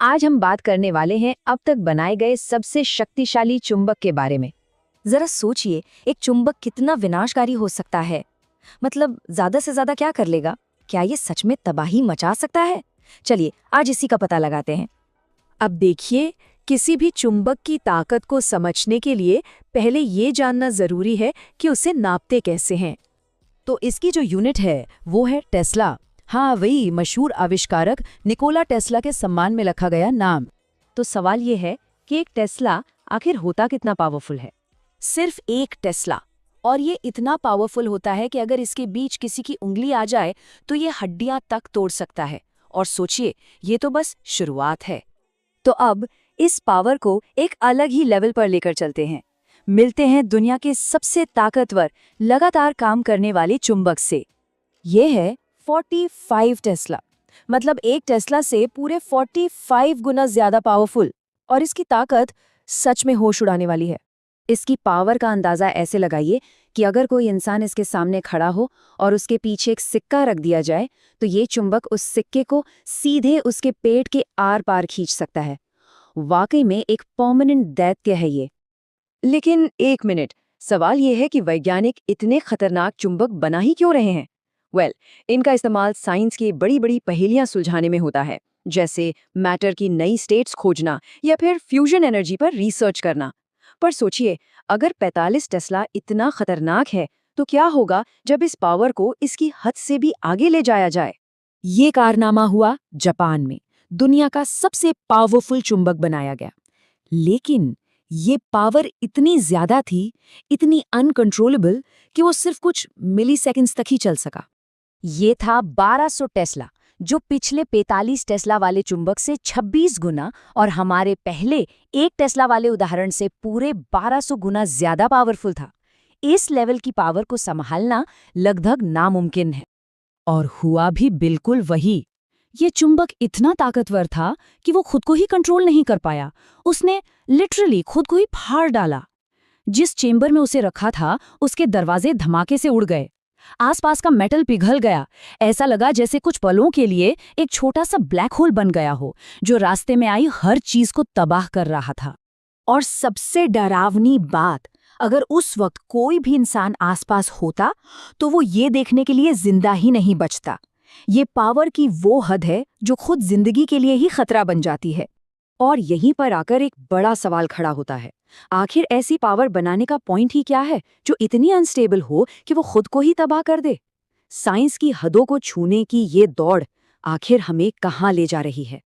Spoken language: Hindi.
आज हम बात करने वाले हैं अब तक बनाए गए सबसे शक्तिशाली चुंबक के बारे में। जरा सोचिए, एक चुंबक कितना विनाशकारी हो सकता है। मतलब ज्यादा से ज्यादा क्या कर लेगा? क्या ये सच में तबाही मचा सकता है? चलिए आज इसी का पता लगाते हैं। अब देखिए, किसी भी चुंबक की ताकत को समझने के लिए पहले ये जानना जरूरी है कि उसे नापते कैसे हैं। तो इसकी जो यूनिट है वो है टेस्ला। हाँ, वही मशहूर आविष्कारक निकोला टेस्ला के सम्मान में रखा गया नाम। तो सवाल ये है कि एक टेस्ला आखिर होता कितना पावरफुल है? सिर्फ एक टेस्ला, और ये इतना पावरफुल होता है कि अगर इसके बीच किसी की उंगली आ जाए तो ये हड्डियां तक तोड़ सकता है। और सोचिए, ये तो बस शुरुआत है। तो अब इस पावर को एक अलग ही लेवल पर लेकर चलते हैं। मिलते हैं दुनिया के सबसे ताकतवर, लगातार काम करने वाले चुंबक से। ये है 45 टेस्ला। मतलब एक टेस्ला से पूरे 45 गुना ज्यादा पावरफुल। और इसकी ताकत सच में होश उड़ाने वाली है। इसकी पावर का अंदाजा ऐसे लगाइए कि अगर कोई इंसान इसके सामने खड़ा हो और उसके पीछे एक सिक्का रख दिया जाए तो ये चुंबक उस सिक्के को सीधे उसके पेट के आर पार खींच सकता है। वाकई में एक परमानेंट दैत्य है ये। लेकिन एक मिनट, सवाल ये है कि वैज्ञानिक इतने खतरनाक चुंबक बना ही क्यों रहे हैं? इनका इस्तेमाल साइंस की बड़ी बड़ी पहेलियां सुलझाने में होता है, जैसे मैटर की नई स्टेट्स खोजना या फिर फ्यूजन एनर्जी पर रिसर्च करना। पर सोचिए, अगर 45 टेस्ला इतना खतरनाक है तो क्या होगा जब इस पावर को इसकी हद से भी आगे ले जाया जाए? ये कारनामा हुआ जापान में। दुनिया का सबसे पावरफुल चुंबक बनाया गया। लेकिन ये पावर इतनी ज्यादा थी, इतनी अनकंट्रोलेबल कि वो सिर्फ कुछ मिलीसेकंड्स तक ही चल सका। ये था 1200 टेस्ला, जो पिछले 45 टेस्ला वाले चुंबक से 26 गुना और हमारे पहले 1 टेस्ला वाले उदाहरण से पूरे 1200 गुना ज्यादा पावरफुल था। इस लेवल की पावर को संभालना लगभग नामुमकिन है। और हुआ भी बिल्कुल वही। ये चुंबक इतना ताकतवर था कि वो खुद को ही कंट्रोल नहीं कर पाया। उसने लिटरली खुद को ही फाड़ डाला। जिस चेंबर में उसे रखा था उसके दरवाजे धमाके से उड़ गए। आसपास का मेटल पिघल गया। ऐसा लगा जैसे कुछ पलों के लिए एक छोटा सा ब्लैक होल बन गया हो, जो रास्ते में आई हर चीज को तबाह कर रहा था। और सबसे डरावनी बात, अगर उस वक्त कोई भी इंसान आसपास होता तो वो ये देखने के लिए जिंदा ही नहीं बचता। ये पावर की वो हद है जो खुद जिंदगी के लिए ही खतरा बन जाती है। और यहीं पर आकर एक बड़ा सवाल खड़ा होता है। आखिर ऐसी पावर बनाने का पॉइंट ही क्या है जो इतनी अनस्टेबल हो कि वो खुद को ही तबाह कर दे? साइंस की हदों को छूने की ये दौड़ आखिर हमें कहाँ ले जा रही है?